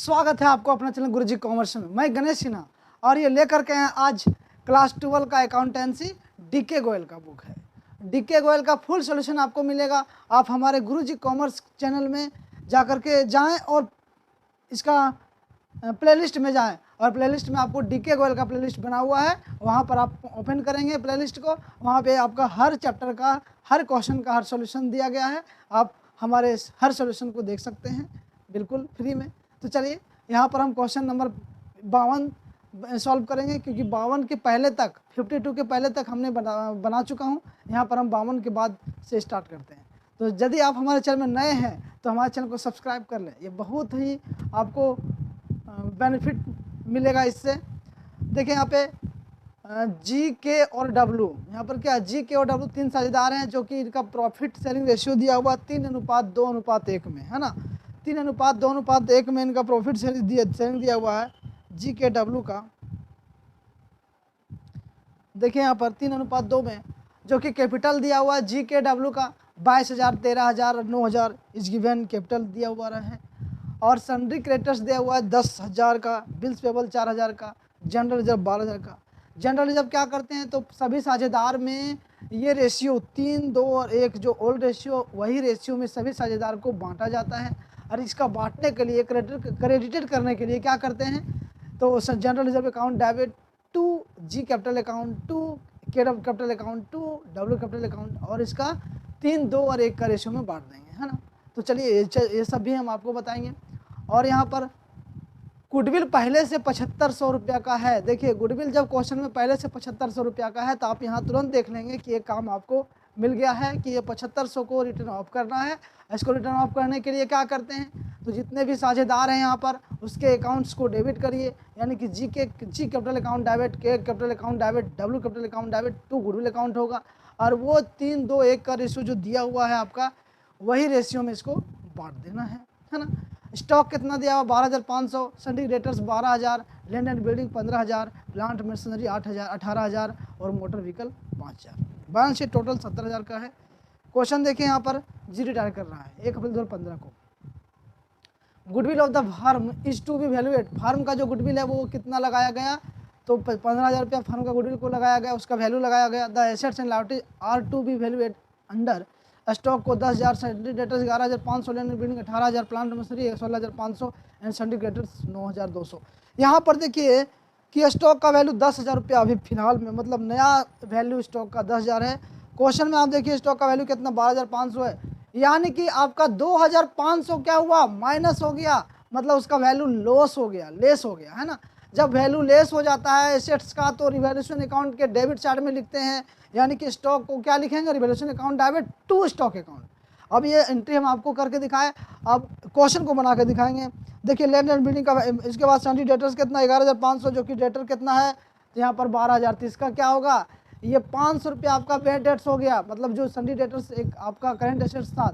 स्वागत है आपको अपना चैनल गुरुजी कॉमर्स में। मैं गणेश सिन्हा और ये लेकर के हैं आज क्लास 12 का अकाउंटेंसी डीके गोयल का बुक है। डीके गोयल का फुल सॉल्यूशन आपको मिलेगा। आप हमारे गुरुजी कॉमर्स चैनल में जाकर के जाएं और इसका प्लेलिस्ट में जाएं और प्लेलिस्ट में आपको डीके गोयल का प्लेलिस्ट बना हुआ है। वहाँ पर आप ओपन करेंगे प्लेलिस्ट को, वहाँ पे आपका हर चैप्टर का, हर क्वेश्चन का हर सॉल्यूशन दिया गया है। आप हमारे हर सॉल्यूशन को देख सकते हैं बिल्कुल फ्री में। तो चलिए यहाँ पर हम क्वेश्चन नंबर 52 सॉल्व करेंगे, क्योंकि 52 के पहले तक 52 के पहले तक हमने बना चुका हूँ। यहाँ पर हम 52 के बाद से स्टार्ट करते हैं। तो यदि आप हमारे चैनल में नए हैं तो हमारे चैनल को सब्सक्राइब कर लें, ये बहुत ही आपको बेनिफिट मिलेगा इससे। देखिए यहाँ पे जी के और डब्ल्यू, यहाँ पर क्या जी के और डब्ल्यू तीन साझेदार हैं जो कि इनका प्रॉफिट शेयरिंग रेशियो दिया हुआ 3:2:1 में है ना। 3:2:1 में इनका प्रॉफिट शेयरिंग दिया हुआ है जी के डब्ल्यू का। देखिए यहाँ पर 3:2 में जो कि कैपिटल दिया हुआ है जी के डब्ल्यू का 22,000, 13,000 और 9,000 इस गिवन कैपिटल दिया हुआ है। और सन्ड्री क्रेडिटर्स दिया हुआ है 10,000 का, बिल्स पेबल 4,000 का, जनरल रिजर्व 12,000 का। जनरल रिजर्व क्या करते हैं तो सभी साझेदार में ये रेशियो 3:2 और 1 जो ओल्ड रेशियो, वही रेशियो में सभी साझेदार को बांटा जाता है। और इसका बांटने के लिए क्रेडिटेड करने के लिए क्या करते हैं तो general reserve account debit to G capital account to K capital account to W capital account, और इसका 3:2 और 1 का रेशियो में बांट देंगे, है ना। तो चलिए ये सब भी हम आपको बताएंगे। और यहाँ पर गुडविल पहले से 7,500 रुपया का है। देखिए गुडविल जब क्वेश्चन में पहले से 7,500 रुपया का है तो आप यहाँ तुरंत देख लेंगे कि ये काम आपको मिल गया है कि ये 7,500 को रिटर्न ऑफ करना है। इसको रिटर्न ऑफ करने के लिए क्या करते हैं तो जितने भी साझेदार हैं यहाँ पर उसके अकाउंट्स को debit G capital account debit, K capital account debit, W capital account debit to goodwill account होगा। और वो 3:2:1 का रेशियो जो दिया हुआ है आपका, वही रेशियो में इसको बांट देना है ना। स्टॉक कितना दिया हुआ 12,500, sundry creditors 12,000, land and building 15,000, plant machinery 8,000 18,000 और motor vehicle 5,000। Balance sheet total 70,000 का है। क्वेश्चन देखिए यहाँ पर जी रिटायर कर रहा है 1 अप्रैल 2015 को। Goodwill of the firm is to be valuate. Firm का जो गुडविल है वो कितना लगाया गया तो 15,000 रुपया फार्म का गुडविल को लगाया गया, उसका वैल्यू लगाया गया। The assets and liabilities are to be valuate under stock को 10,000, sundry creditors 11,500, land and building 18,000, plant machinery 16,500 and sundry creditors 9,200। यहाँ पर देखिए कि स्टॉक का वैल्यू 10,000 रुपया अभी फिलहाल में, मतलब नया वैल्यू स्टॉक का 10,000 है। क्वेश्चन में आप देखिए स्टॉक का वैल्यू कितना 12,500 है, यानी कि आपका 2,500 क्या हुआ माइनस हो गया, मतलब उसका वैल्यू लॉस हो गया, लेस हो गया, है ना। जब वैल्यू लेस हो जाता है एसेट्स का तो रिवैल्यूएशन अकाउंट के डेबिट साइड में लिखते हैं, यानी कि स्टॉक को क्या लिखेंगे revaluation account debit to stock account. अब ये एंट्री हम आपको करके दिखाएं, अब क्वेश्चन को बना के दिखाएंगे। देखिए लैंड एंड बिल्डिंग का, इसके बाद सन्ड्री क्रेडिटर्स कितना 11,500 जो कि डेटर कितना है तो यहाँ पर 12,000, तो इसका क्या होगा ये 500 रुपया आपका बैड डेट्स हो गया, मतलब जो सन्ड्री क्रेडिटर्स एक आपका करंट एसेट्स था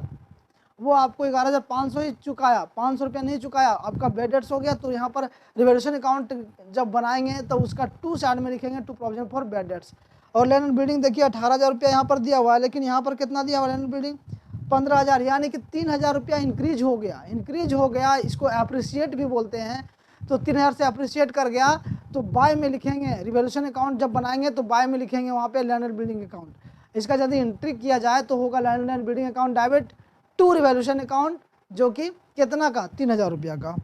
वो आपको 11,500 ही चुकाया, 500 रुपया नहीं चुकाया, आपका बैड डेट्स हो गया। तो यहाँ पर रिवैल्यूएशन अकाउंट जब बनाएंगे तो उसका टू साइड में लिखेंगे to provision for bad debts. और लैंड एंड बिल्डिंग देखिए 18,000 रुपया यहाँ पर दिया हुआ है, लेकिन यहाँ पर कितना दिया हुआ लैंड एंड बिल्डिंग 15,000, यानी कि 3,000 रुपया इंक्रीज हो गया। इसको अप्रिशिएट भी बोलते हैं। तो 3,000 से अप्रिशिएट कर गया तो बाय में लिखेंगे, रिवैल्यूएशन अकाउंट जब बनाएंगे तो बाय में लिखेंगे वहाँ पे लैंड एंड बिल्डिंग अकाउंट। इसका यदि एंट्री किया जाए तो होगा land and building account debit to revaluation account जो कि कितना का 3,000 रुपया का।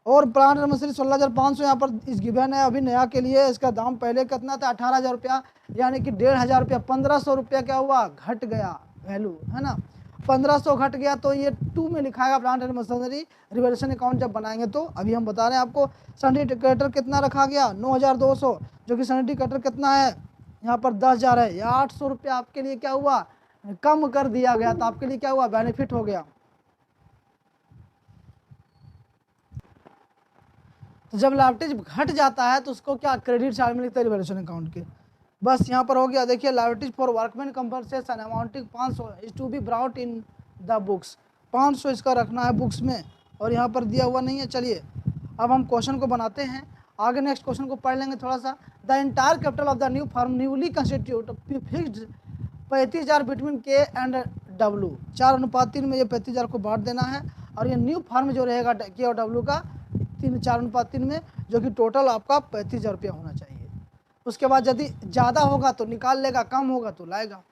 और प्लांट मशीनरी 16,500 यहाँ पर इस गिवन है अभी नया के लिए। इसका दाम पहले कितना था 18,000 रुपया, यानी कि 1,500 रुपया, 1,500 रुपया क्या हुआ घट गया वैल्यू, है ना। 1,500 घट गया तो ये टू में लिखाएगा plant and machinery revaluation account जब बनाएंगे। तो अभी हम बता रहे हैं आपको सन्ड्री क्रेडिटर कितना रखा गया 9,200, जो कि सन्ड्री क्रेडिटर कितना है यहाँ पर 10,000 है, या 800 रुपया आपके लिए क्या हुआ कम कर दिया गया, तो आपके लिए क्या हुआ बेनिफिट हो गया। तो जब लायबिलिटीज घट जाता है तो उसको क्या क्रेडिट साइड में लिखते हैं रिवैल्यूएशन अकाउंट के। बस यहाँ पर हो गया। देखिए liabilities for workman compensation amounting 500 is to be brought in the books, 500 इसका रखना है बुक्स में, और यहाँ पर दिया हुआ नहीं है। चलिए अब हम क्वेश्चन को बनाते हैं, आगे नेक्स्ट क्वेश्चन को पढ़ लेंगे थोड़ा सा। The entire capital of the new firm newly constitute fixed 35,000 between के एंड डब्ल्यू, 4:3 में ये 35,000 को बांट देना है। और ये न्यू फर्म जो रहेगा के और डब्ल्यू का 4:3 में, जो कि टोटल आपका 35,000 रुपया होना चाहिए। उसके बाद यदि ज़्यादा होगा तो निकाल लेगा, कम होगा तो लाएगा।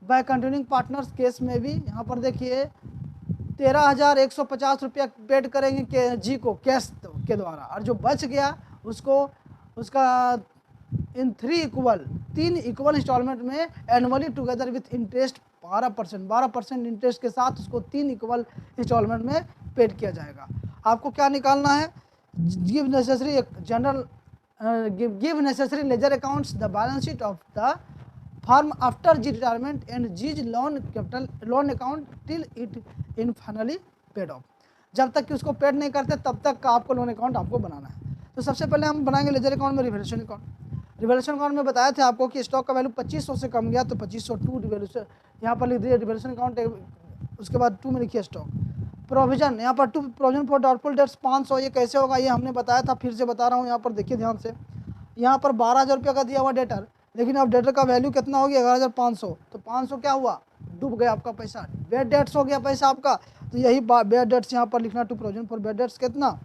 बाय कंटिन्यूइंग पार्टनर्स केस में भी यहाँ पर देखिए 13,150 रुपया पेड करेंगे के जी को कैश के द्वारा, और जो बच गया उसको उसका इन 3 इक्वल इंस्टॉलमेंट में annually together with interest 12% interest के साथ उसको 3 इक्वल इंस्टॉलमेंट में पेड किया जाएगा। आपको क्या निकालना है, give necessary journal give necessary ledger accounts the balance sheet of the firm after G retirement and G's loan account till it in finally paid off. जब तक कि उसको पेड नहीं करते तब तक का आपको लोन अकाउंट आपको बनाना है। तो सबसे पहले हम बनाएंगे लेजर अकाउंट में रिवैल्यूएशन अकाउंट। रिवैल्यूएशन अकाउंट में बताया था आपको कि स्टॉक का वैल्यू 2500 से कम गया तो 2502 रिवैल्यूएशन, यहाँ पर लिख दिए रिवैल्यूएशन अकाउंट। उसके बाद 2 में लिखिए स्टॉक प्रोविजन, यहाँ पर 2 प्रोविजन फॉर डाउटफुल डेट्स 500। ये कैसे होगा ये हमने बताया था, फिर से बता रहा हूँ। यहाँ पर देखिए ध्यान से, यहाँ पर 12,000 रुपये का दिया हुआ डेटर, लेकिन अब डेटर का वैल्यू कितना हो गया 11,500, तो 500 क्या हुआ, डूब गया आपका पैसा, बेड डेट्स हो गया पैसा आपका। तो यही बेड डेट्स यहाँ पर लिखना, 2 प्रोविजन फॉर बेड डेट्स कितना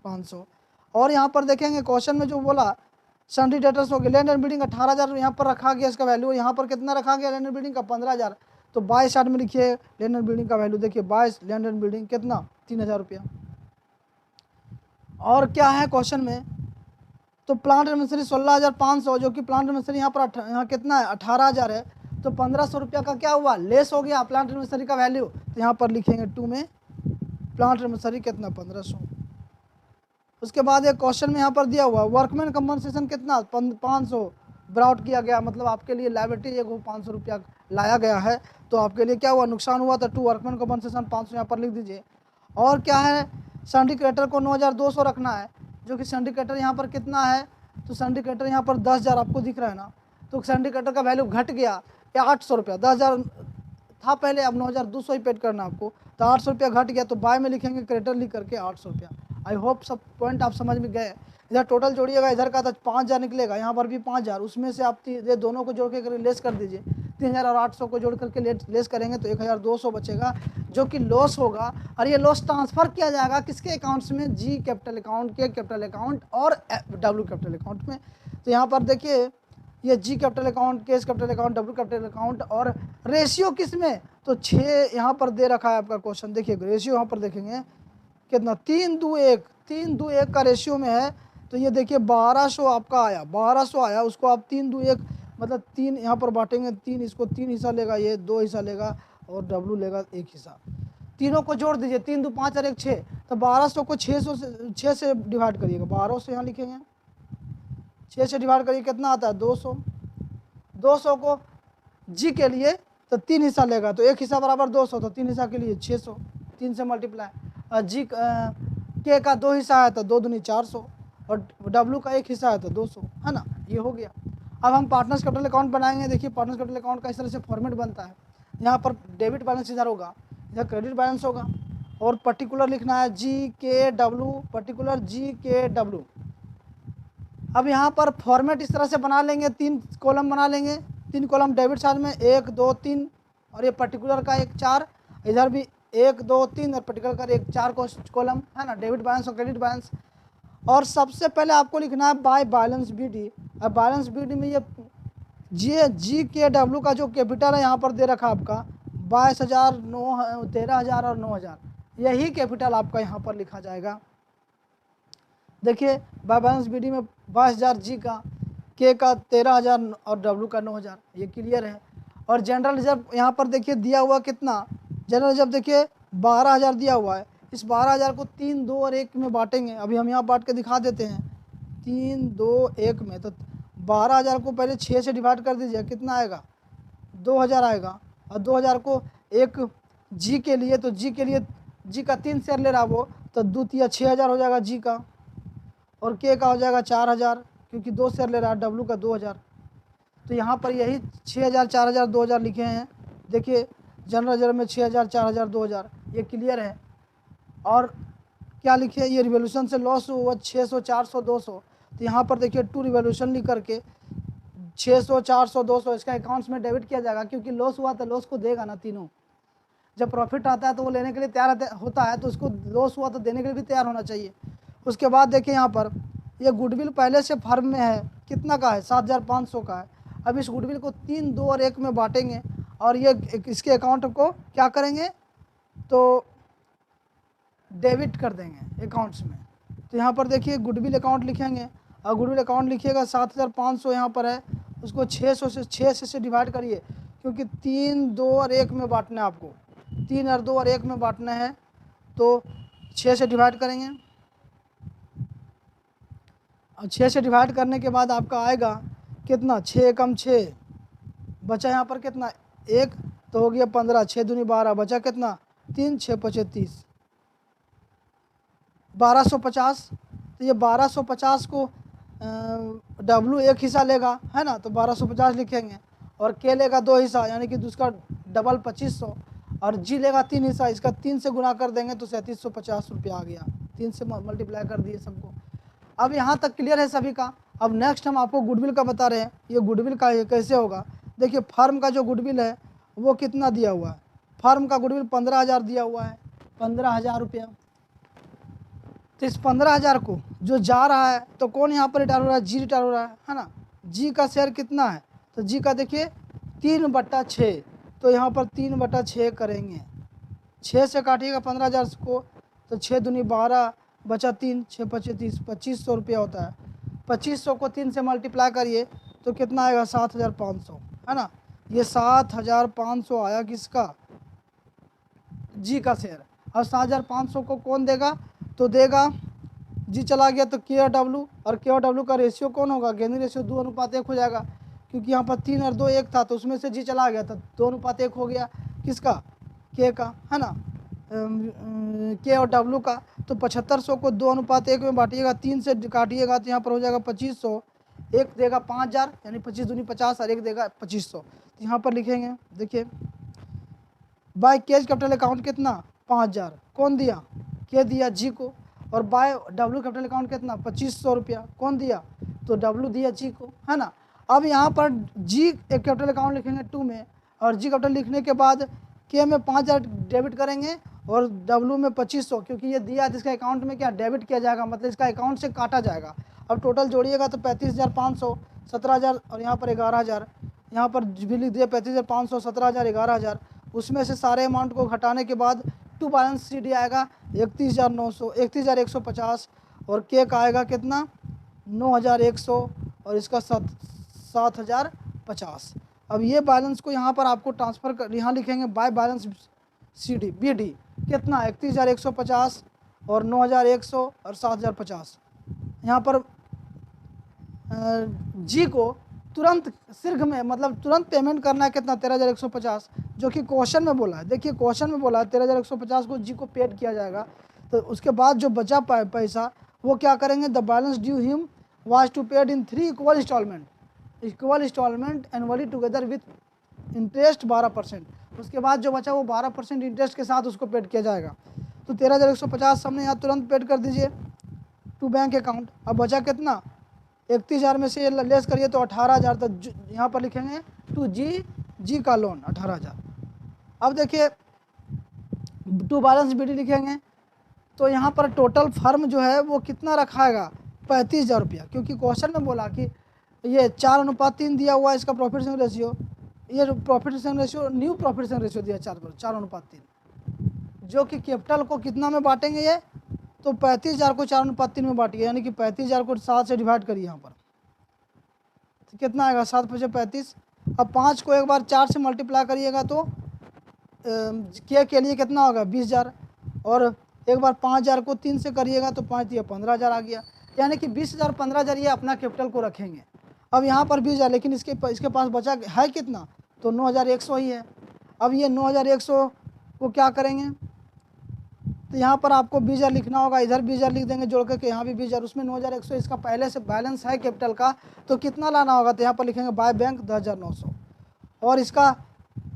500। और यहाँ पर देखेंगे क्वेश्चन में जो बोला सन्ड्री डेटर्स हो गए, लैंड एंड बिल्डिंग 18,000 यहाँ पर रखा गया इसका वैल्यू, यहाँ पर कितना रखा गया लैंड एंड बिल्डिंग का 15,000। तो 22 साइड में लिखिए लैंड एंड बिल्डिंग का वैल्यू, देखिए 22 लैंड एंड बिल्डिंग कितना 3,000 रुपया। और क्या है क्वेश्चन में, तो प्लांट एंड मशीनरी 16,500, जो कि प्लांट एंड मशीनरी यहाँ पर यहाँ कितना है 18,000 है, तो 1,500 रुपया का क्या हुआ लेस हो गया प्लांट एंड मशीनरी का वैल्यू। तो यहाँ पर लिखेंगे 2 में प्लांट एंड मशीनरी कितना 1,500। उसके बाद एक क्वेश्चन में यहाँ पर दिया हुआ वर्कमैन कंपनसेशन कितना 500 ब्राउट किया गया, मतलब आपके लिए लायबिलिटी एक 500 रुपया लाया गया है, तो आपके लिए क्या हुआ नुकसान हुआ, तो 2 वर्कमैन कंपनसेशन 500 यहाँ पर लिख दीजिए। और क्या है सिंडिकेटर को 9,200 रखना है, जो कि सिंडिकेटर यहाँ पर कितना है, तो सिंडिकेटर यहाँ पर 10,000 आपको दिख रहा है ना, तो सिंडिकेटर का वैल्यू घट गया 800 रुपया, 10,000 था पहले, अब 9,200 ही पेड करना आपको, तो 800 रुपया घट गया, तो बाय में लिखेंगे क्रेडिटर लिख करके 800 रुपया। आई होप सब पॉइंट आप समझ में गए। इधर टोटल जोड़िएगा, इधर का तो 5,000 निकलेगा, यहाँ पर भी 5,000, उसमें से आप ये दोनों को जोड़ के लेस कर दीजिए, 3,000 और 800 को जोड़ करके लेस करेंगे तो 1,200 बचेगा, जो कि लॉस होगा। और ये लॉस ट्रांसफ़र किया जाएगा किसके अकाउंट्स में, G capital account, K capital account और डब्ल्यू कैपिटल अकाउंट में। तो यहाँ पर देखिए ये G capital account, K's capital account, W capital account, और रेशियो किस में, तो 6 यहाँ पर दे रखा है आपका क्वेश्चन। देखिए रेशियो यहाँ पर देखेंगे कितना 3:1 का रेशियो में है, तो ये देखिए 1,200 आपका आया, 1,200 आया, उसको आप 3:1 मतलब 3 यहाँ पर बांटेंगे, 3 इसको 3 हिस्सा लेगा, ये 2 हिस्सा लेगा और डब्ल्यू लेगा 1 हिस्सा, तीनों को जोड़ दीजिए, 3 2 5 और 1 6, तो 1,200 को 6 से डिवाइड करिएगा, 1,200 यहाँ लिखेंगे, 6 से डिवाइड करिए कितना आता है 200। 200 को जी के लिए तो 3 हिस्सा लेगा, तो 1 हिस्सा बराबर 200, तो 3 हिस्सा के लिए 600, 3 से मल्टीप्लाई। जी के का 2 हिस्सा है तो 2 दूनी 400, और डब्ल्यू का 1 हिस्सा है तो 200, है ना, ये हो गया। अब हम पार्टनर्स कैपिटल अकाउंट बनाएंगे। देखिए पार्टनर्स कैपिटल अकाउंट का इस तरह से फॉर्मेट बनता है, यहाँ पर डेबिट बैलेंस इधर होगा, इधर क्रेडिट बैलेंस होगा, और पर्टिकुलर लिखना है जी के डब्ल्यू, पर्टिकुलर जी के डब्ल्यू। अब यहाँ पर फॉर्मेट इस तरह से बना लेंगे, 3 कॉलम बना लेंगे, 3 कॉलम डेबिट साइड में 1 2 3, और ये पर्टिकुलर का 1 4, इधर भी 1 2 3 और पर्टिकुलर का 1 4 कॉलम, है ना, डेबिट बैलेंस और क्रेडिट बैलेंस। और सबसे पहले आपको लिखना है बाय बैलेंस बी डी, और बैलेंस बी डी में ये जी के डब्ल्यू का जो कैपिटल है यहाँ पर दे रखा आपका 22,000, 13,000 और 9,000, यही कैपिटल आपका यहाँ पर लिखा जाएगा। देखिए बाय बैलेंस बी डी में 22,000 जी का, के का 13,000 और डब्ल्यू का 9,000, ये क्लियर है। और जनरल रिजर्व यहाँ पर देखिए दिया हुआ कितना, जनरल रिजर्व देखिए 12,000 दिया हुआ है, इस 12,000 को 3 2 और 1 में बांटेंगे, अभी हम यहाँ बांट के दिखा देते हैं, 3 2 1 में, तो 12,000 को पहले 6 से डिवाइड कर दीजिए, कितना आएगा 2,000 आएगा, और 2,000 को एक जी के लिए, तो जी के लिए जी का 3 शेयर ले रहा वो, तो 2 3 6,000 हो जाएगा जी का, और के का हो जाएगा 4,000 क्योंकि 2 शेयर ले रहा है, डब्ल्यू का 2,000। तो यहाँ पर यही 6,000 4,000 2,000 लिखे हैं। देखिए जनरल रिजर्व में 6,000 4,000 2,000, ये क्लियर है। और क्या लिखे, ये रिवोल्यूशन से लॉस हुआ 600 400 200, तो यहाँ पर देखिए 2 रिवोल्यूशन लिख करके 600 400 200 इसका अकाउंट्स में डेबिट किया जाएगा, क्योंकि लॉस हुआ तो लॉस को देगा ना तीनों। जब प्रॉफिट आता है तो वो लेने के लिए तैयार होता है, तो उसको लॉस हुआ तो देने के लिए भी तैयार होना चाहिए। उसके बाद देखिए यहाँ पर ये गुडविल पहले से फर्म में है, कितना का है 7,500 का है। अब इस गुडविल को 3, 2 और 1 में बांटेंगे और ये इसके अकाउंट को क्या करेंगे तो डेबिट कर देंगे अकाउंट्स में। तो यहाँ पर देखिए गुडविल अकाउंट लिखेंगे और गुडविल अकाउंट लिखिएगा 7,500 यहाँ पर है, उसको 600 से डिवाइड करिए, क्योंकि 3, 2 और 1 में बांटना है आपको, 3 और 2 और 1 में बांटना है, तो 6 से डिवाइड करेंगे। और 6 से डिवाइड करने के बाद आपका आएगा कितना, 6 कम 6 बचा यहाँ पर कितना 1, तो हो गया 15, 6 दूनी 12, बचा कितना 3, 6 पचे 30, 1250। तो ये 1250 को W एक हिस्सा लेगा है ना, तो 1250 लिखेंगे, और K लेगा 2 हिस्सा यानी कि उसका डबल 2500, और G लेगा 3 हिस्सा, इसका 3 से गुना कर देंगे तो 3750 रुपया आ गया, 3 से मल्टीप्लाई कर दिए सबको। अब यहाँ तक क्लियर है सभी का। अब नेक्स्ट हम आपको गुडविल का बता रहे हैं, ये गुडविल का कैसे होगा। देखिए फर्म का जो गुडविल है वो कितना दिया हुआ है, फर्म का गुडविल 15,000 दिया हुआ है, 15,000 रुपया। तो इस 15,000 को जो जा रहा है तो कौन यहाँ पर रिटायर हो रहा है, जी रिटायर हो रहा है ना। जी का शेयर कितना है, तो जी का देखिए 3/6, तो यहाँ पर 3/6 करेंगे, 6 से काटिएगा 15,000 को, तो 6 दूनी 12, बचा 3, 6 पचे 30, 2500 रुपया होता है। 2500 को 3 से मल्टीप्लाई करिए तो कितना आएगा 7,500 है ना। ये 7,500 आया किसका, जी का शेयर। अब 7,500 को कौन देगा, तो देगा जी चला गया तो के और डब्लू, और के और डब्लू का रेशियो कौन होगा, गेनिंग रेशियो 2:1 हो जाएगा, क्योंकि यहाँ पर 3 और 2 1 था, तो उसमें से जी चला गया तो 2:1 हो गया किसका, के का है ना, के और डब्लू का। तो 7500 को 2:1 में बांटिएगा, 3 से काटिएगा तो यहाँ पर हो जाएगा 2500, एक देगा 5,000 यानी 25 दूनी 50 और एक देगा 2500। तो यहाँ पर लिखेंगे देखिए बाय कैश कैपिटल अकाउंट कितना 5,000 कौन दिया, के दिया जी को, और बाय डब्लू कैपिटल अकाउंट कितना 2500 रुपया कौन दिया, तो डब्लू दिया जी को है ना। अब यहाँ पर जी एक कैपिटल अकाउंट लिखेंगे 2 में, और जी कैपिटल लिखने के बाद के में 5,000 डेबिट करेंगे और डब्लू में 2500, क्योंकि ये दिया तो इसका अकाउंट में क्या डेबिट किया जाएगा, मतलब इसका अकाउंट से काटा जाएगा। अब टोटल जोड़िएगा तो 35,500, 17,000 और यहाँ पर 11,000, यहाँ पर भी लिख दिया 35,500, 17,000, 11,000। उसमें से सारे अमाउंट को घटाने के बाद टू बैलेंस शीट आएगा 31,900, 31,150, और के का आएगा कितना 9,100 और इसका 7,050। अब ये बैलेंस को यहाँ पर आपको ट्रांसफ़र कर, यहाँ लिखेंगे बाय बैलेंस CD BD कितना 31,150 और 9,100 और 7,050। यहाँ पर जी को तुरंत शीघ्र में मतलब तुरंत पेमेंट करना है कितना 13,150, जो कि क्वेश्चन में बोला है। देखिए क्वेश्चन में बोला है 13,150 को जी को पेड किया जाएगा। तो उसके बाद जो बचा पैसा वो क्या करेंगे, the balance due him was to paid in 3 equal installment annually together with interest 12%। उसके बाद जो बचा वो 12% इंटरेस्ट के साथ उसको पेड किया जाएगा। तो 13,150 हमने यहाँ तुरंत पेड कर दीजिए टू बैंक अकाउंट। अब बचा कितना 31,000 में से लेस करिए तो 18,000, तो यहाँ पर लिखेंगे टू जी का लोन 18,000। अब देखिए टू बैलेंस BD लिखेंगे तो यहाँ पर टोटल फर्म जो है वो कितना रखाएगा 35,000 रुपया, क्योंकि क्वेश्चन में बोला कि ये 4:3 दिया हुआ है इसका प्रॉफिट शेयरिंग रेशियो, ये profit sharing ratio new profit sharing ratio दिया 4:3, जो कि कैपिटल को कितना में बांटेंगे ये, तो 35,000 को 4:3 में बांटिए, यानी कि 35,000 को 7 से डिवाइड करिए यहाँ पर, तो कितना आएगा 7 × 5 = 35। अब 5 को एक बार 4 से मल्टीप्लाई करिएगा तो के लिए कितना होगा 20,000, और एक बार 5,000 को 3 से करिएगा तो 5 दिया 15,000 आ गया, यानी कि 20,000 15,000 ये अपना कैपिटल को रखेंगे। अब यहाँ पर 20,000, लेकिन इसके पास बचा है कितना, तो 9,100 ही है। अब ये 9,100 को क्या करेंगे, तो यहाँ पर आपको 20,000 लिखना होगा, इधर 20,000 लिख देंगे जोड़ करके, यहाँ भी 20,000, उसमें 9,100 इसका पहले से बैलेंस है कैपिटल का, तो कितना लाना होगा, तो यहाँ पर लिखेंगे बाय बैंक 10,900, और इसका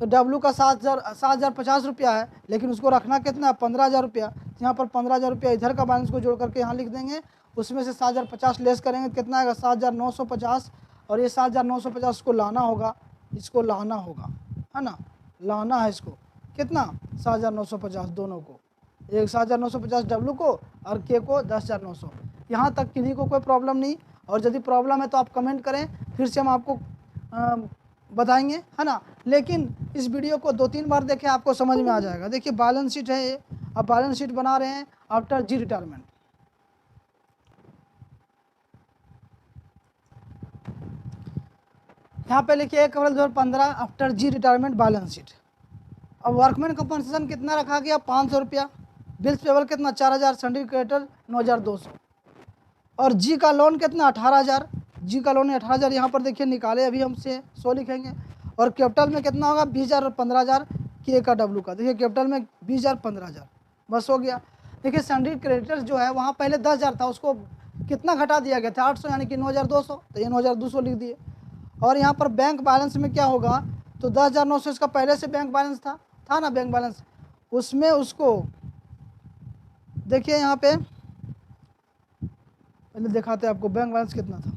डब्लू का 7,050 रुपया है, लेकिन उसको रखना कितना है 15,000 रुपया, तो यहाँ पर 15,000 रुपया इधर का बैलेंस को जोड़ करके यहाँ लिख देंगे, उसमें से 7,050 लेस करेंगे कितना आएगा 7,950, और ये 7,950 को लाना होगा, इसको लाना होगा है ना, लाना है इसको कितना 7,950 दोनों को, 61,950 डब्लू को और के को 10,900। यहाँ तक किन्हीं को कोई प्रॉब्लम नहीं, और यदि प्रॉब्लम है तो आप कमेंट करें, फिर से हम आपको बताएंगे, है ना। लेकिन इस वीडियो को 2-3 बार देखें, आपको समझ में आ जाएगा। देखिए बैलेंस शीट है ये, अब बैलेंस शीट बना रहे हैं आफ्टर जी रिटायरमेंट। यहाँ पे लिखिए 1 April 2015 after G retirement balance sheet. अब वर्कमैन कंपनसेशन कितना रखा गया, 500 रुपया। बिल्स पेबल कितना, 4,000। Salary creditor 9,200। और जी का लोन कितना, 18,000। जी का लोन 18,000 यहाँ पर देखिए निकाले अभी हमसे, 100 लिखेंगे। और कैपिटल में कितना होगा, 20,000 और 15,000 के का डब्लू का। देखिए कैपिटल में 20,000 15,000 बस हो गया। देखिए सैलरी क्रेडिटर्स जो है वहाँ पहले 10,000 था, उसको कितना घटा दिया गया था, 800, यानी कि 9,200, तो ये 9,200 लिख दिए। और यहाँ पर बैंक बैलेंस में क्या होगा, तो 10,900 इसका पहले से बैंक बैलेंस था ना बैंक बैलेंस, उसमें उसको देखिए यहाँ पे पहले दिखाते हैं आपको बैंक बैलेंस कितना था।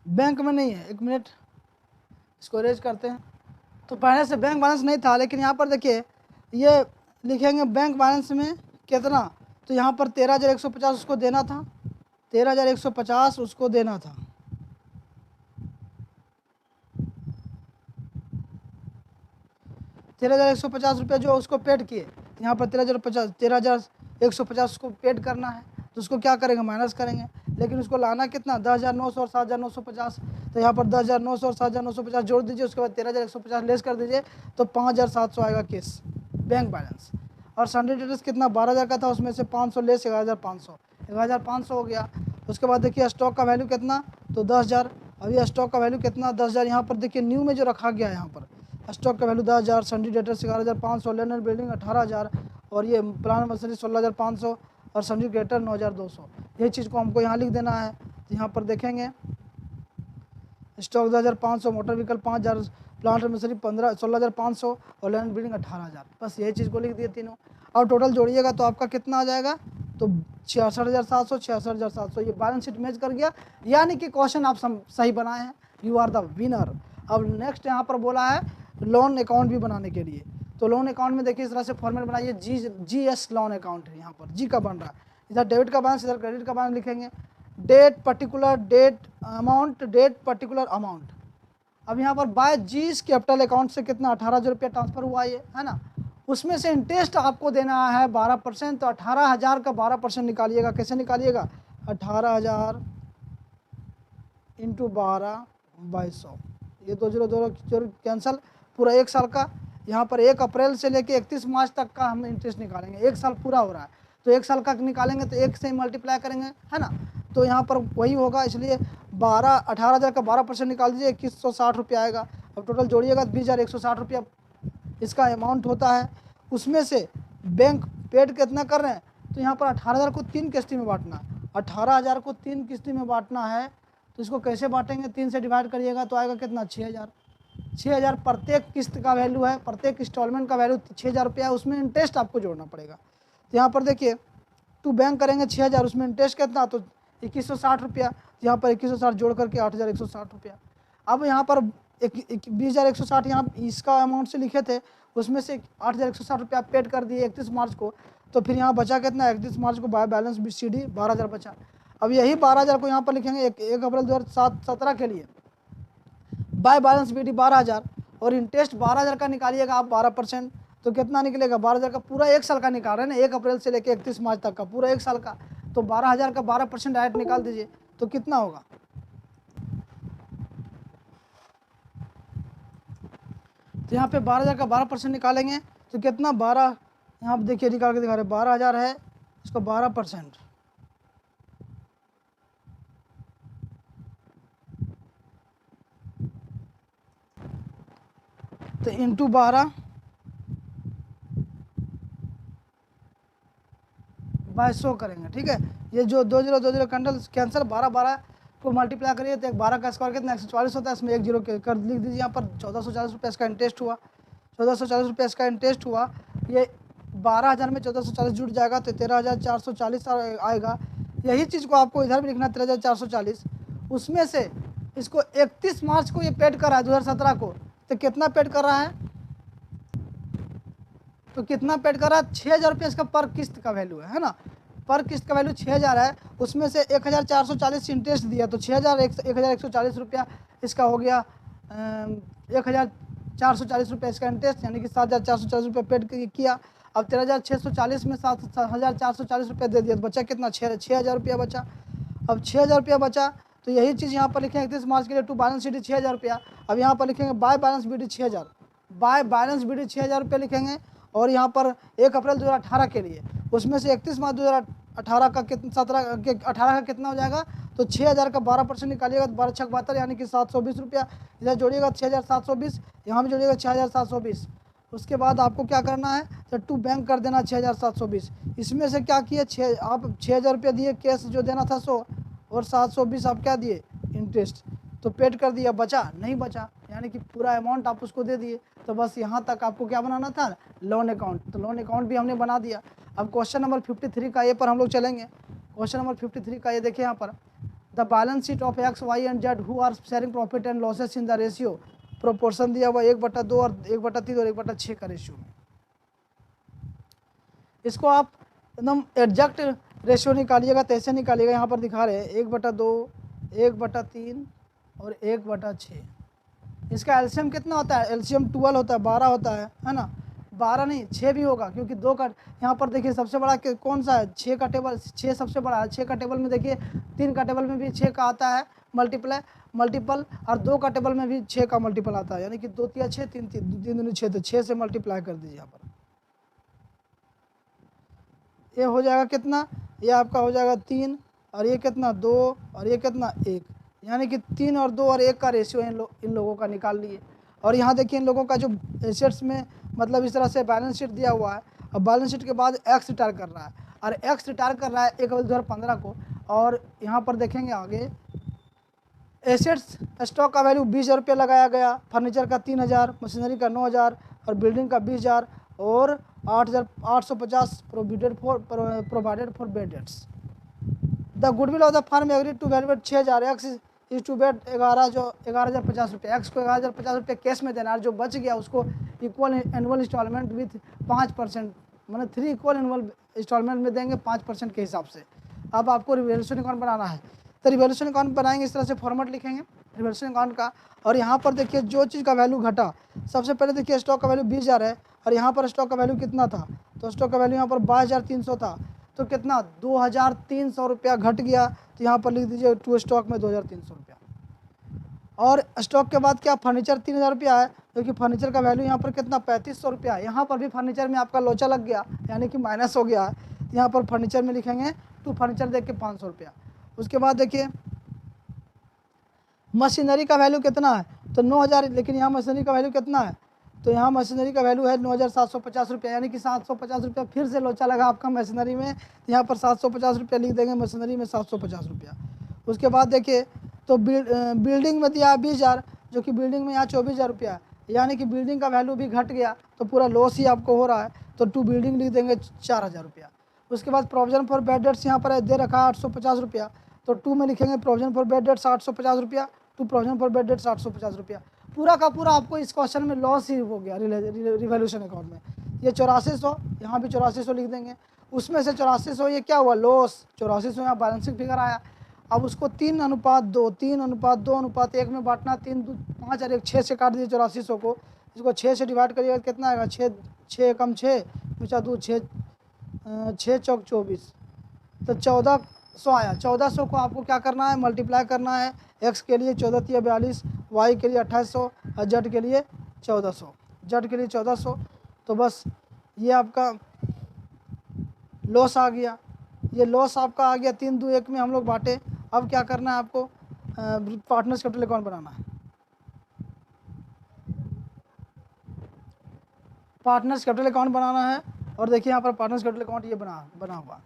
बैंक में नहीं है, 1 मिनट इसको अरेंज करते हैं। तो पहले से बैंक बैलेंस नहीं था, लेकिन यहाँ पर देखिए ये लिखेंगे बैंक बैलेंस में कितना, तो यहाँ पर 13,150 उसको देना था, 13,150 उसको देना था। ₹13,150 जो उसको पेड किए, यहाँ पर 13,150 उसको पेड करना है, तो उसको क्या करेंगे, माइनस करेंगे। लेकिन उसको लाना कितना, 10,900 और 7,950, तो यहाँ पर 10,900 और 7,950 जोड़ दीजिए, उसके बाद 13,150 लेस कर दीजिए, तो 5,700 आएगा केस बैंक बैलेंस। और सन्डे डेटर्स कितना, 12,000 का था, उसमें से 500 लेस 11,500, 11,500 हो गया। उसके बाद देखिए स्टॉक का वैल्यू कितना, तो 10,000। अभी स्टॉक का वैल्यू कितना, 10,000। यहाँ पर देखिए न्यू में जो रखा गया है, यहाँ पर स्टॉक का value 10,000, सन्डी debtors 11,500, land and building 18,000, और ये प्लान मशीनरी 16,500, और सन्डी क्रेडिटर 9,200। यही चीज़ को हमको यहाँ लिख देना है। तो यहाँ पर देखेंगे stock 10,500, motor vehicle 5,000, plant machinery 16,500, और लैंड बिल्डिंग 18,000। बस यही चीज़ को लिख दिए तीनों। और टोटल जोड़िएगा तो आपका कितना आ जाएगा, तो 66,700, 66,700। ये बैलेंस शीट मैच कर गया, यानी कि क्वेश्चन आप सही बनाए हैं, यू आर द विनर। अब नेक्स्ट यहाँ पर बोला है लोन अकाउंट भी बनाने के लिए। तो लोन अकाउंट में देखिए इस तरह से फॉर्मेट बनाइए, GS लोन अकाउंट है, यहाँ पर जी का बन रहा है, इधर डेबिट का बैलेंस, इधर क्रेडिट का बैलेंस लिखेंगे। Date particular date amount, date particular amount. अब यहाँ पर बाय जीस कैपिटल अकाउंट से कितना, 18,000 रुपया ट्रांसफर हुआ ये, है ना। उसमें से इंटरेस्ट आपको देना है 12%, तो 18,000 का 12% निकालिएगा। कैसे निकालिएगा, 18,000 इंटू 12 2200, ये 2 कैंसल, पूरा 1 साल का। यहाँ पर 1 अप्रैल से लेके 31 मार्च तक का हम इंटरेस्ट निकालेंगे, 1 साल पूरा हो रहा है, तो 1 साल का निकालेंगे तो 1 से मल्टीप्लाई करेंगे, है ना। तो यहाँ पर वही होगा, इसलिए 18,000 का 12% निकाल दीजिए, 2,160 रुपया आएगा। अब टोटल जोड़िएगा तो 20,160 रुपया इसका अमाउंट होता है। उसमें से बैंक पेड कितना कर रहे हैं, तो यहाँ पर 18,000 को 3 किस्ती में बांटना है, 18,000 को 3 किस्ती में बांटना है। तो इसको कैसे बांटेंगे, 3 से डिवाइड करिएगा तो आएगा कितना, 6,000। 6,000 प्रत्येक किस्त का वैल्यू है, प्रत्येक इंस्टॉलमेंट का वैल्यू 6,000 रुपया है, उसमें इंटरेस्ट आपको जोड़ना पड़ेगा। तो यहाँ पर देखिए टू बैंक करेंगे 6,000, उसमें इंटरेस्ट कितना, तो 2,160 रुपया। यहाँ पर 2,160 जोड़ करके 8,160 रुपया। अब यहाँ पर 20,160 यहाँ इसका अमाउंट से लिखे थे, उसमें से 8,160 रुपया पेड कर दिए 31 मार्च को। तो फिर यहाँ बचा कितना, 31 मार्च को बाय बैलेंस BCD 12,000 बचा। अब यही 12,000 को यहाँ पर लिखेंगे 1 अप्रैल 2017 के लिए बाय बैलेंस BD 12,000, और इंटरेस्ट 12,000 का निकालिएगा आप 12%, तो कितना निकलेगा, 12,000 का पूरा 1 साल का निकाल रहे हैं ना, 1 अप्रैल से लेकर 31 मार्च तक का पूरा 1 साल का। तो 12,000 का 12% डायरेक्ट निकाल दीजिए, तो कितना होगा, तो यहाँ पे 12,000 का 12% निकालेंगे तो कितना, 12, यहाँ पे देखिए निकाल के दिखा रहे, 12,000 है, इसको 12%, तो इंटू 12 बाय 100 करेंगे, ठीक है। ये जो 2020 कैंसिल, 12 को मल्टीप्लाई करिए तो 12 का स्क्वायर कितना, 144 होता है, इसमें 1 जीरो कर लिख दीजिए। यहाँ पर 1,440 रुपये इसका इंटरेस्ट हुआ, 1,440 रुपये इसका इंटरेस्ट हुआ। ये 12,000 में 1,440 जुड़ जाएगा तो 13,440 आएगा। यही चीज़ को आपको इधर भी लिखना, 13,440। उसमें से इसको 31 मार्च को ये पेड कर रहा है 2017 को, तो कितना पेड कर रहा है, तो कितना पेड कर रहा है, 6,000 रुपये इसका पर किस्त का वैल्यू है ना। पर किस्त का वैल्यू 6,000 है, उसमें से 1,440 इंटरेस्ट दिया तो 1,140 रुपया इसका हो गया, 1,440 रुपये इसका इंटरेस्ट, यानी कि 7,440 रुपये पेड किया। अब 13,640 में 7,440 रुपये दे दिया तो बचा कितना, 6,000 रुपया बचा। अब 6,000 रुपया बचा तो यही चीज़ यहाँ पर लिखेंगे 31 मार्च के लिए टू बैलेंस शीट 6,000 रुपया। अब यहाँ पर लिखेंगे by balance BD 6,000, by balance BD 6,000 रुपये लिखेंगे। और यहाँ पर 1 अप्रैल 2018 के लिए, उसमें से 31 मार्च 2018 का कितना, 18 का कितना हो जाएगा, तो 6,000 का 12% निकालिएगा तो 12 छक 72, यानी कि 720 रुपया। इधर जोड़िएगा 6,720, यहाँ भी जोड़िएगा 6,720। उसके बाद आपको क्या करना है, तो टू बैंक कर देना 6,720। इसमें से क्या किए, आप 6,000 रुपया दिए कैश जो देना था 100, और 720 आप क्या दिए इंटरेस्ट, तो पेड कर दिया, बचा नहीं बचा, यानी कि पूरा अमाउंट आप उसको दे दिए। तो बस यहाँ तक आपको क्या बनाना था, लोन अकाउंट। तो लोन अकाउंट भी हमने बना दिया। अब क्वेश्चन नंबर 53 का ये पर हम लोग चलेंगे। क्वेश्चन नंबर 53 का ये देखिए यहाँ पर, the balance sheet of X Y and Z who are sharing profit and losses in the ratio, proportion दिया हुआ 1/2 और 1/3 और 1/6 का रेशियो में। इसको आप एकदम एग्जैक्ट रेशियो निकालिएगा, तो ऐसे निकालिएगा, यहाँ पर दिखा रहे हैं 1/2, 1/3 और 1/6। इसका एलसीएम कितना होता है, एलसीएम 12 होता है, 12 होता है ना। 12 नहीं 6 भी होगा, क्योंकि 2 का यहाँ पर देखिए सबसे बड़ा कौन सा है, 6 का टेबल, 6 सबसे बड़ा है। 6 का टेबल में देखिए 3 का टेबल में भी 6 का आता है मल्टीपल, और 2 का टेबल में भी 6 का मल्टीपल आता है, यानी कि 2 तिया 6, 3 दूनी 6, तो 6 से मल्टीप्लाई कर दीजिए यहाँ पर। ये हो जाएगा कितना, ये आपका हो जाएगा 3, और ये कितना 2, और ये कितना 1, यानी कि 3 और 2 और 1 का रेशियो इन लोगों का निकाल लिए। और यहाँ देखिए इन लोगों का जो एसेट्स में मतलब इस तरह से बैलेंस शीट दिया हुआ है। अब बैलेंस शीट के बाद एक्स रिटायर कर रहा है, और एक्स रिटायर कर रहा है 1 अप्रैल 2015 को। और यहाँ पर देखेंगे आगे, एसेट्स स्टॉक का वैल्यू 20,000 रुपये लगाया गया, फर्नीचर का 3,000, मशीनरी का 9,000 और बिल्डिंग का 20,000 और 8,850 provided for bad debts. The goodwill of the firm agreed to valuate 6,000 X is to bet 11,050 रुपये। एक्स को 11,050 रुपये कैश में देना है, जो बच गया उसको इक्वल एनुअल इंस्टॉलमेंट विथ 5%, मतलब 3 इक्वल एनुअल इंस्टॉलमेंट में देंगे 5% के हिसाब से। अब आपको रिवैल्यूएशन अकाउंट बनाना है, तो रिवैल्यूएशन अकाउंट बनाएंगे, इस तरह से फॉर्मेट लिखेंगे रिवैल्यूएशन अकाउंट का। और यहाँ पर देखिए जो चीज़ का वैल्यू घटा, सबसे पहले देखिए स्टॉक का वैल्यू 20,000 है, और यहाँ पर स्टॉक का वैल्यू कितना था, तो स्टॉक का वैल्यू यहाँ पर 22,300 था, तो कितना 2,300 रुपया घट गया। तो यहाँ पर लिख दीजिए टू स्टॉक में 2,300 रुपया। और स्टॉक के बाद क्या, फर्नीचर 3,000 रुपया है, क्योंकि फर्नीचर का वैल्यू यहाँ पर कितना 3,500 रुपया है। यहाँ पर भी फर्नीचर में आपका लोचा लग गया, यानी कि माइनस हो गया है। यहाँ पर फर्नीचर में लिखेंगे टू फर्नीचर देख के 500 रुपया। उसके बाद देखिए मशीनरी का वैल्यू कितना है, तो 9,000, लेकिन यहाँ मशीनरी का वैल्यू कितना है, तो यहाँ मशीनरी का वैल्यू है 9,750 रुपया, यानी कि 750 रुपया फिर से लोचा लगा आपका मशीनरी में। यहाँ पर 750 रुपया लिख देंगे, मशीनरी में 750 रुपया। उसके बाद देखिए तो बिल्डिंग में दिया 20,000, जो कि बिल्डिंग में यहाँ 24,000 रुपया है, यानी कि बिल्डिंग का वैल्यू भी घट गया, तो पूरा लॉस ही आपको हो रहा है, तो टू बिल्डिंग लिख देंगे 4,000 रुपया। उसके बाद प्रोविजन फॉर बेड डेट्स यहाँ पर दे रखा है 850 रुपया, तो टू में लिखेंगे प्रोविजन फॉर बेड डेट्स 850 रुपया, to provision for bad debts 850 रुपया। पूरा का पूरा आपको इस क्वेश्चन में लॉस ही हो गया रिवैल्यूएशन अकाउंट में। ये 8400, यहाँ भी 8400 लिख देंगे, उसमें से 8400 ये क्या हुआ लॉस, 8400 यहाँ बैलेंसिंग फिगर आया। अब उसको 3:2, 3:2:1 में बांटना, 3 2 5 और 1 6 से काट दिए 8400 को। इसको 6 से डिवाइड करिएगा कितना आएगा, 6 कम 6 बचा 2, 6 चौक 24, तो 1,400 आया। 1,400 को आपको क्या करना है, मल्टीप्लाई करना है। एक्स के लिए 14 42, वाई के लिए 2800 और जेड के लिए 1,400, जेड के लिए 1,400। तो बस ये आपका लॉस आ गया, ये लॉस आपका आ गया 3:2:1 में हम लोग बांटे। अब क्या करना है आपको, पार्टनर्स कैपिटल अकाउंट बनाना है। पार्टनर्स कैपिटल अकाउंट बनाना है, और देखिए यहाँ पर पार्टनर्स कैपिटल अकाउंट ये बना हुआ।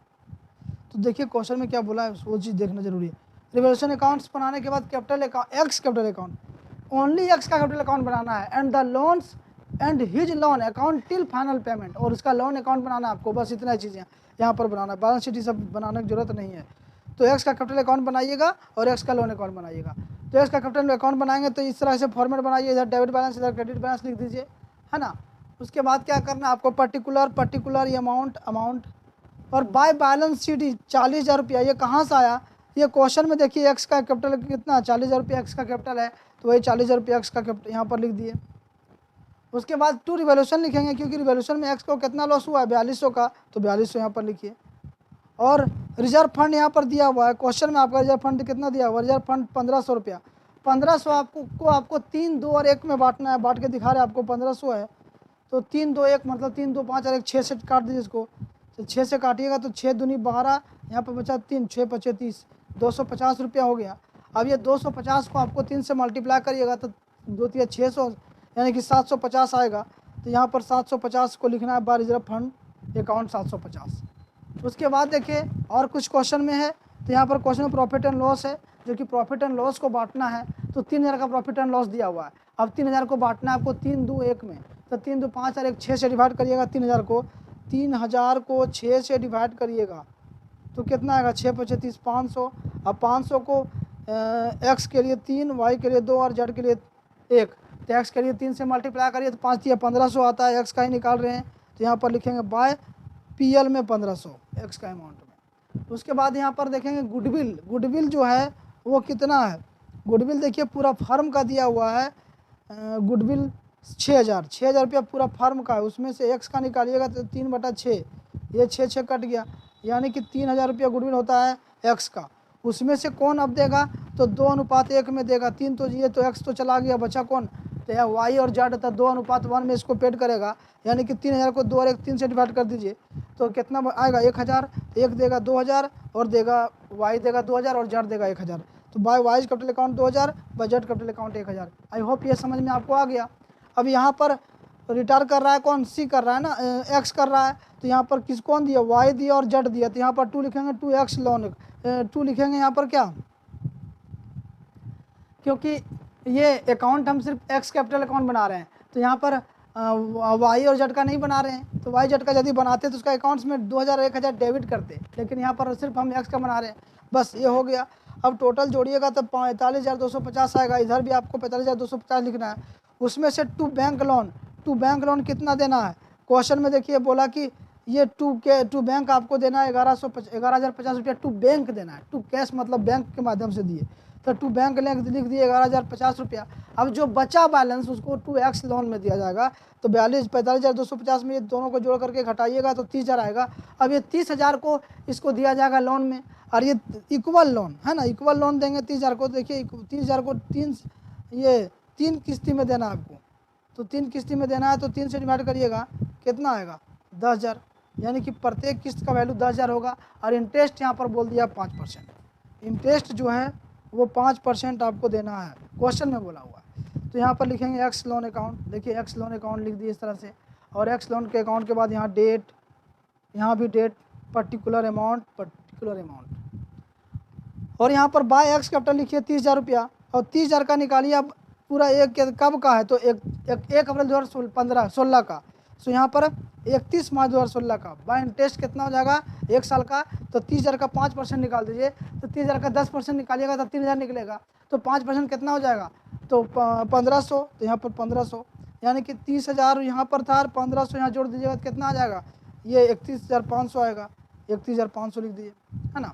तो देखिए क्वेश्चन में क्या बोला है, वो चीज़ देखना जरूरी है। रिवैल्यूएशन अकाउंट्स बनाने के बाद capital account, x capital account, only x का कैपिटल अकाउंट बनाना है, and the loans and his loan account till final payment, और उसका लोन अकाउंट बनाना है आपको। बस इतना चीज़ें यहाँ पर बनाना है, बैलेंस शीट सब बनाने की जरूरत नहीं है। तो एक्स का कैपिटल अकाउंट बनाइएगा और एक्स का लोन अकाउंट बनाइएगा। तो एक्स का कैपिटल अकाउंट बनाएंगे तो इस तरह से फॉर्मेट बनाइए, इधर डेबिट बैलेंस इधर क्रेडिट बैलेंस लिख दीजिए, है ना। उसके बाद क्या करना है आपको, पर्टिकुलर अमाउंट और बाय बैलेंस शीट 40,000 रुपया। ये कहाँ से आया, ये क्वेश्चन में देखिए एक्स का कैपिटल कितना 40,000 रुपया एक्स का कैपिटल है, तो वही 40,000 रुपया एक्स का कैपिटल यहाँ पर लिख दिए। उसके बाद टू रिवोल्यूशन लिखेंगे, क्योंकि रिवोल्यूशन में एक्स को कितना लॉस हुआ है 4200 का, तो 4200 यहाँ पर लिखिए। और रिजर्व फंड यहाँ पर दिया हुआ है क्वेश्चन में, आपका रिजर्व फंड कितना दिया हुआ है, रिजर्व फंड 1500 रुपया। 1500 आपको 3, 2 और 1 में बांटना है, बांट के दिखा रहे हैं आपको 1500 है, तो 3, 2, 1 मतलब 3, 2, 5 और 1 6 से काट दीजिए इसको, तो 6 से काटिएगा तो 6 दूनी 12, यहाँ पर बचा 3, 6 पचे 30, 250 रुपया हो गया। अब ये 250 को आपको 3 से मल्टीप्लाई करिएगा तो 2 3 600 यानी कि 750 आएगा। तो यहाँ पर 750 को लिखना है बाय रिजर्व फंड अकाउंट 750। उसके बाद देखिए और कुछ क्वेश्चन में है, तो यहाँ पर क्वेश्चन में प्रॉफिट एंड लॉस है, जो कि प्रॉफिट एंड लॉस को बांटना है, तो 3000 का प्रॉफिट एंड लॉस दिया हुआ है। अब 3000 को बांटना है आपको 3, 2, 1 में, तो 3, 2, 5 और 1 6 से डिवाइड करिएगा 3000 को 6 से डिवाइड करिएगा तो कितना आएगा 6 पचे 30, 500। अब 500 को एक्स के लिए 3, वाई के लिए 2 और जेड के लिए 1, तो एक्स के लिए 3 से मल्टीप्लाई करिए तो 5 या 1500 आता है, एक्स का ही निकाल रहे हैं, तो यहाँ पर लिखेंगे बाय पीएल में 1500 एक्स का अमाउंट में। उसके बाद यहाँ पर देखेंगे गुडविल जो है वो कितना है, गुडविल देखिए पूरा फर्म का दिया हुआ है, गुडविल 6,000 रुपया पूरा फर्म का है, उसमें से एक्स का निकालिएगा तो 3/6, ये 6 कट गया, यानी कि 3,000 रुपया गुडविल होता है एक्स का। उसमें से कौन अब देगा, तो 2:1 में देगा, 3 तो ये तो एक्स तो चला गया, बचा कौन, तो यह वाई और जेड था 2:1 में इसको पेड करेगा, यानी कि 3,000 को 2 और 1 3 से डिवाइड कर दीजिए तो कितना आएगा 1,000, एक देगा 2,000 और देगा वाई देगा 2,000 और जेड देगा 1,000, तो by Y's capital account 2,000, by Z capital account 1,000। I hope ये समझ में आपको आ गया। अब यहाँ पर रिटायर कर रहा है कौन, सी कर रहा है ना, एक्स कर रहा है, तो यहाँ पर किस कौन दिया, वाई दिया और जेड दिया, तो यहाँ पर 2 लिखेंगे 2x लोन 2 लिखेंगे यहाँ पर क्या, क्योंकि ये अकाउंट हम सिर्फ एक्स कैपिटल अकाउंट बना रहे हैं, तो यहाँ पर वाई और जेड का नहीं बना रहे हैं, तो वाई जेड का यदि बनाते तो उसका अकाउंट्स में 2,000 1,000 डेबिट करते, लेकिन यहाँ पर सिर्फ हम एक्स का बना रहे हैं, बस ये हो गया। अब टोटल जोड़िएगा तो 45,250 आएगा, इधर भी आपको 45,250 लिखना है। उसमें से टू बैंक लोन कितना देना है, क्वेश्चन में देखिए बोला कि ये टू बैंक आपको देना है 11,050 रुपया टू बैंक देना है, टू कैश मतलब बैंक के माध्यम से दिए, तो टू बैंक लिख दिए 11,050 रुपया। अब जो बचा बैलेंस उसको 2x लोन में दिया जाएगा, तो 45,250 में ये दोनों को जोड़ करके घटाइएगा तो 30,000 आएगा। अब ये 30,000 को इसको दिया जाएगा लोन में, और ये इक्वल लोन है ना, इक्वल लोन देंगे 30,000 को। देखिए 30,000 को 3 किस्ती में देना आपको, तो 3 किस्ती में देना है, तो 3 से डिवाइड करिएगा कितना आएगा 10,000, यानी कि प्रत्येक किस्त का वैल्यू 10,000 होगा। और इंटरेस्ट यहाँ पर बोल दिया 5%, इंटरेस्ट जो है वो 5% आपको देना है, क्वेश्चन में बोला हुआ है। तो यहाँ पर लिखेंगे एक्स लोन अकाउंट, देखिए एक्स लोन अकाउंट लिख दिए इस तरह से, और एक्स लोन के अकाउंट के बाद यहाँ डेट, यहाँ भी डेट, पर्टिकुलर अमाउंट, और यहाँ पर बाय एक्स कैपिटल लिखिए 30,000 रुपया, और 30,000 का निकालिए। अब पूरा एक कब का है, तो 1 अप्रैल 2016 का, सो यहाँ पर 31 मार्च 2016 का। बाय इंटरेस्ट कितना हो जाएगा 1 साल का, तो 30,000 का 5% निकाल दीजिए, तो 30,000 का 10% निकालिएगा तो 3,000 निकलेगा, तो 5% कितना हो जाएगा, तो 1,500, तो यहाँ पर 1,500, यानी कि 30,000 यहाँ पर था और 1,500 यहाँ जोड़ दीजिएगा तो कितना आ जाएगा, ये 31,500 आएगा, 31,500 लिख दीजिए, है ना।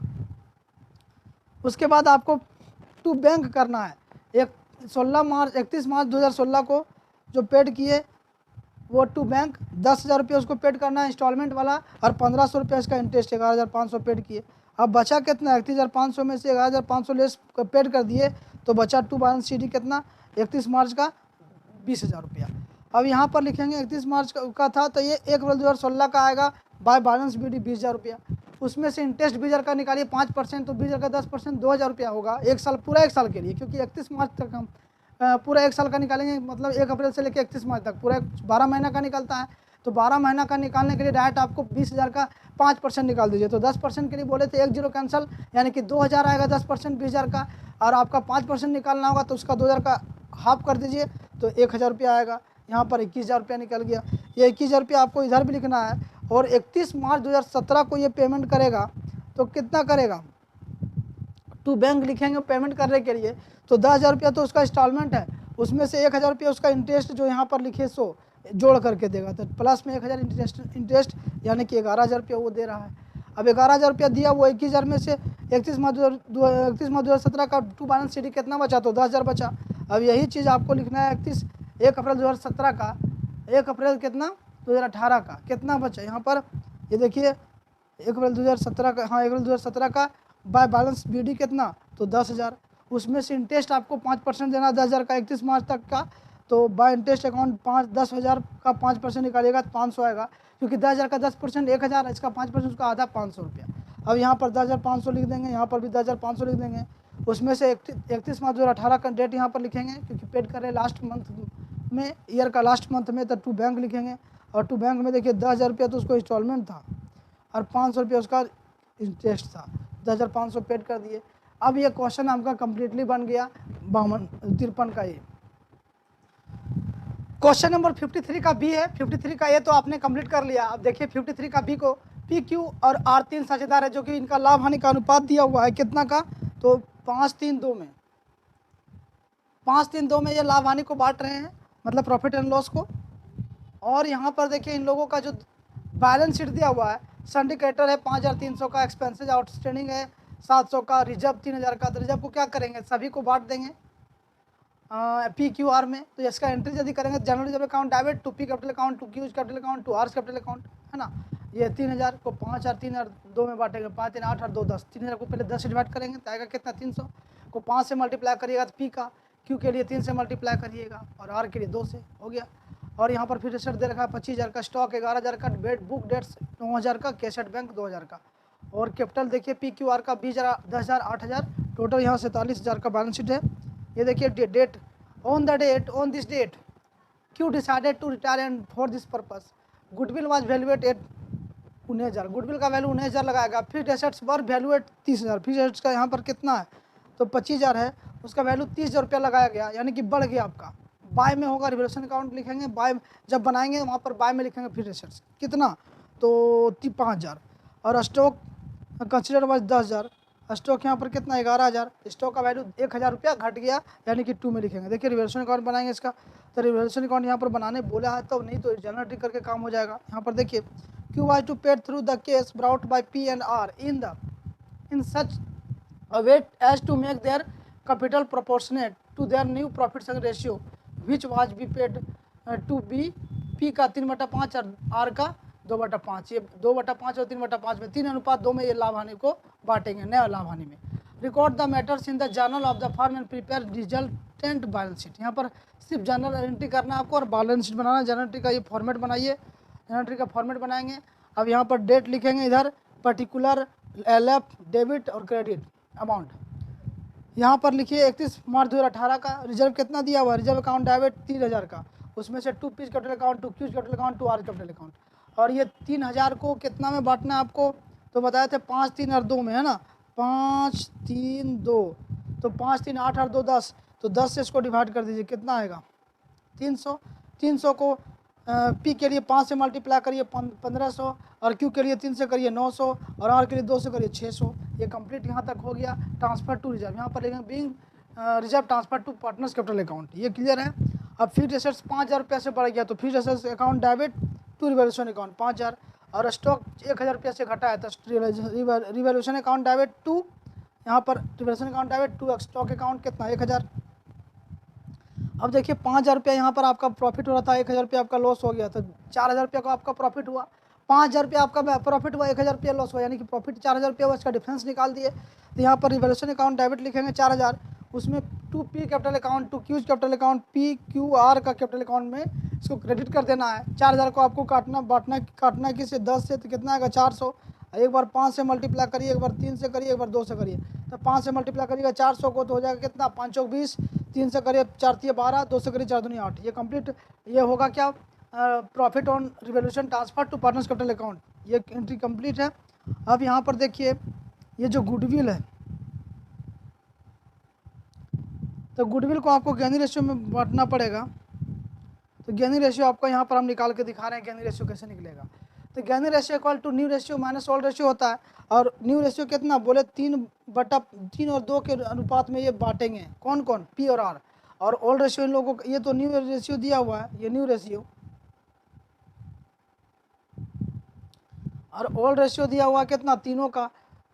उसके बाद आपको टू बैंक करना है, 31 मार्च 2016 को जो पेड किए वो टू बैंक 10,000 रुपये उसको पेड करना है इंस्टॉलमेंट वाला, और 1,500 रुपये इसका इंटरेस्ट 11,500 पेड किए। अब बचा कितना, 31,500 में से 11,500 लेस पेड कर दिए, तो बचा टू बैलेंस शीट कितना 31 मार्च का 20,000 रुपया। अब यहाँ पर लिखेंगे 31 मार्च का था, तो ये 1 अप्रैल 2016 का आएगा बाय बैलेंस बीडी 20,000 रुपया। उसमें से इंटरेस्ट 20,000 का निकालिए 5%, तो 20,000 का 10% 2,000 रुपया होगा, 1 साल, पूरा 1 साल के लिए, क्योंकि 31 मार्च तक हम पूरा 1 साल का निकालेंगे, मतलब 1 अप्रैल से लेकर 31 मार्च तक पूरा 12 महीना का निकलता है, तो 12 महीना का निकालने के लिए डायरेक्ट आपको 20,000 का 5% निकाल दीजिए, तो 10% के लिए बोले थे 1 0 कैंसिल, यानी कि 2,000 आएगा 10% 20,000 का, और आपका 5% निकालना होगा तो उसका 2,000 का हाफ कर दीजिए, तो 1,000 रुपया आएगा। यहाँ पर 21,000 रुपया निकल गया, ये 21,000 रुपया आपको इधर भी लिखना है। और 31 मार्च 2017 को ये पेमेंट करेगा, तो कितना करेगा, टू बैंक लिखेंगे पेमेंट करने के लिए, तो 10,000 रुपया तो उसका इंस्टॉलमेंट है, उसमें से 1,000 रुपया उसका इंटरेस्ट जो यहाँ पर लिखे 100, जोड़ करके देगा, तो प्लस में 1000 इंटरेस्ट यानी कि 11,000 रुपया वो दे रहा है। अब 11,000 रुपया दिया, वो 21,000 में से 31 मार्च 2017 का टू बैलेंस शीट कितना बचा, तो 10,000 बचा। अब यही चीज़ आपको लिखना है 1 अप्रैल 2017 का, 1 अप्रैल कितना 2018 का कितना बचा यहाँ पर, ये देखिए 1 अप्रैल 2017 का, हाँ 1 अप्रैल 2017 का बाय बैलेंस BD कितना, तो 10,000। उसमें से इंटरेस्ट आपको 5% देना 10,000 का 31 मार्च तक का, तो बाय इंटरेस्ट अकाउंट 10,000 का 5% निकालिएगा तो 500 आएगा, क्योंकि 10,000 का 10% 1,000, इसका 5% उसका आधा 500 रुपया। अब यहाँ पर 10,500 लिख देंगे, यहाँ पर भी 10,500 लिख देंगे। उसमें से 31 मार्च 2018 का डेट यहाँ पर लिखेंगे, क्योंकि पेड कर रहे लास्ट मंथ में, ईयर का लास्ट मंथ में, तो टू बैंक लिखेंगे। और टू बैंक में देखिए 10,000 रुपया तो उसको इंस्टॉलमेंट था और 500 रुपया उसका इंटरेस्ट था, 10,500 पेड कर दिए। अब ये क्वेश्चन आपका कंप्लीटली बन गया 53 का। ये क्वेश्चन नंबर 53 का बी है। 53 का ए तो आपने कंप्लीट कर लिया। अब देखिए 53 का बी को पी क्यू और आर 3 साझेदार है, जो कि इनका लाभ हानि का अनुपात दिया हुआ है कितना का, तो 5-3-2 में, 5-3-2 में ये लाभ हानि को बांट रहे हैं, मतलब प्रॉफिट एंड लॉस को। और यहाँ पर देखिए इन लोगों का जो बैलेंस शीट दिया हुआ है, सिंडिकेटर है 5,300 का, एक्सपेंसेज आउटस्टैंडिंग है 700 का, रिजर्व 3,000 का। तो रिजर्व को क्या करेंगे, सभी को बांट देंगे PQR में। तो इसका एंट्री यदि करेंगे general reserve account debit to P capital account to Q capital account to R capital account, है ना। ये 3,000 को 5 और 3 और 2 में बांटेंगे, 5 3 8 और 2 10, 3,000 को पहले 10 से डिवाइड करेंगे तो आएगा कितना, 300 को 5 से मल्टीप्लाई करिएगा तो P का, Q के लिए 3 से मल्टीप्लाई करिएगा और R के लिए 2 से, हो गया। और यहाँ पर फिर सेट दे रखा है 25,000 का, स्टॉक 11,000 का, बेड बुक डेट्स 9,000 का, कैशेट बैंक 2,000 का। और कैपिटल देखिए PQR का 20,000 10,000 8,000, टोटल यहाँ 47,000 का बैलेंस शीट है। ये देखिए date on this date Q decided to retire and for this purpose goodwill was valued at 19,000, goodwill का वैल्यू 19,000 लगाएगा। फिक्स्ड एसेट्स वर वैल्यू एट 30,000, फिक्स्ड एसेट्स का यहाँ पर कितना है, तो 25,000 है, उसका वैल्यू 30,000 रुपया लगाया गया, यानी कि बढ़ गया आपका। बाय में होगा, रिवोल्यूशन अकाउंट लिखेंगे, बाय जब बनाएंगे वहाँ पर बाय में लिखेंगे फिक्स्ड एसेट्स कितना, तो 5,000। और स्टॉक कंसिडर वाज 10,000, स्टॉक यहाँ पर कितना 11,000, स्टॉक का वैल्यू 1,000 रुपया घट गया, यानी कि 2 में लिखेंगे। देखिए रिवोल्यूशन अकाउंट बनाएंगे इसका, तो रिवोल्यूशन अकाउंट यहाँ पर बनाने बोला है, तो नहीं तो जनरल एंट्री करके काम हो जाएगा। यहाँ पर देखिए Q was to paid through the case brought by P and R in such a way as to make their capital proportionate to their new profit sharing ratio, which was be paid to be P का 3/5 और R का 2/5। ये 2/5 और 3/5 में 3:2 में ये लाभ हानि को बांटेंगे नया लाभ हानि में। Record the matters in the journal of the firm and prepare resultant balance sheet. यहाँ पर सिर्फ जर्नल एंट्री करना है आपको और बैलेंस शीट बनाना। जर्नल एंट्री का ये फॉर्मेट बनाइए, जर्नल एंट्री का फॉर्मेट बनाएंगे। अब यहाँ पर डेट लिखेंगे, इधर पर्टिकुलर LF डेबिट और क्रेडिट अमाउंट यहाँ पर लिखिए 31 मार्च 2018 का। रिजर्व कितना दिया हुआ, रिजर्व अकाउंट डेबिट 3,000 का, उसमें से to P capital account to Q capital account to R capital account. और ये 3,000 को कितना में बांटना है आपको, तो बताए थे 5 3 और 2 में, है ना, 5 3 2, तो 5 3 8 और 2 10, तो 10 से इसको डिवाइड कर दीजिए, कितना आएगा 300। 300 को P के लिए 5 से मल्टीप्लाई करिए 1,500, और Q के लिए 3 से करिए 900, और R के लिए 2 से करिए 600। ये कंप्लीट यहाँ तक हो गया। ट्रांसफर टू रिजर्व यहाँ पर लिखेंगे being reserve transfer to partners capital account, ये क्लियर है। अब फिक्स्ड एसेट्स 5,000 रुपये से बढ़ गया, तो fixed assets account debit to revolution account 5,000, और स्टॉक 1,000 रुपये से घटा है, तो रिवोल्यूशन अकाउंट डेबिट टू, यहाँ पर revaluation account debit to stock account कितना 1,000। अब देखिए 5,000 रुपया यहाँ पर आपका प्रॉफिट हो रहा था, 1,000 रुपया आपका लॉस हो गया, तो 4,000 रुपया का आपका प्रॉफिट हुआ। 5,000 रुपया आपका प्रॉफिट हुआ, 1,000 रुपया लॉस हुआ, यानी कि प्रॉफिट 4,000 रुपया हुआ, इसका डिफरेंस निकाल दिए। तो यहाँ पर रिवोल्यूशन अकाउंट डेबिट लिखेंगे 4,000, उसमें to P capital account to Q capital account PQR का कैपिटल अकाउंट में इसको क्रेडिट कर देना है। 4,000 को आपको काटना किससे 10 से, तो कितना आएगा 400। एक बार 5 से मल्टीप्लाई करिए, एक बार 3 से करिए, एक बार 2 से करिए, तो 5 से मल्टीप्लाई करिएगा 400 को, तो हो जाएगा कितना 5 चौक 20, 3 से करिए 4 तिया 12, 2 से करिए 4 दूनी 8। ये कंप्लीट ये होगा क्या, profit on revaluation transfer to partners capital account, ये एंट्री कंप्लीट है। अब यहाँ पर देखिए ये जो गुडविल है, तो गुडविल को आपको गेनी रेशियो में बांटना पड़ेगा। तो गेनी रेशियो आपको यहाँ पर हम निकाल के दिखा रहे हैं, गेनी रेशियो कैसे निकलेगा। तो gaining ratio equal to new ratio minus old ratio होता है, और न्यू रेशियो कितना बोले 3/3 और 2 के अनुपात में ये बांटेंगे, कौन कौन P और R। और ओल्ड रेशियो इन लोगों को, ये तो न्यू रेशियो दिया हुआ है, ये न्यू रेशियो, और ओल्ड रेशियो दिया हुआ कितना, तीनों का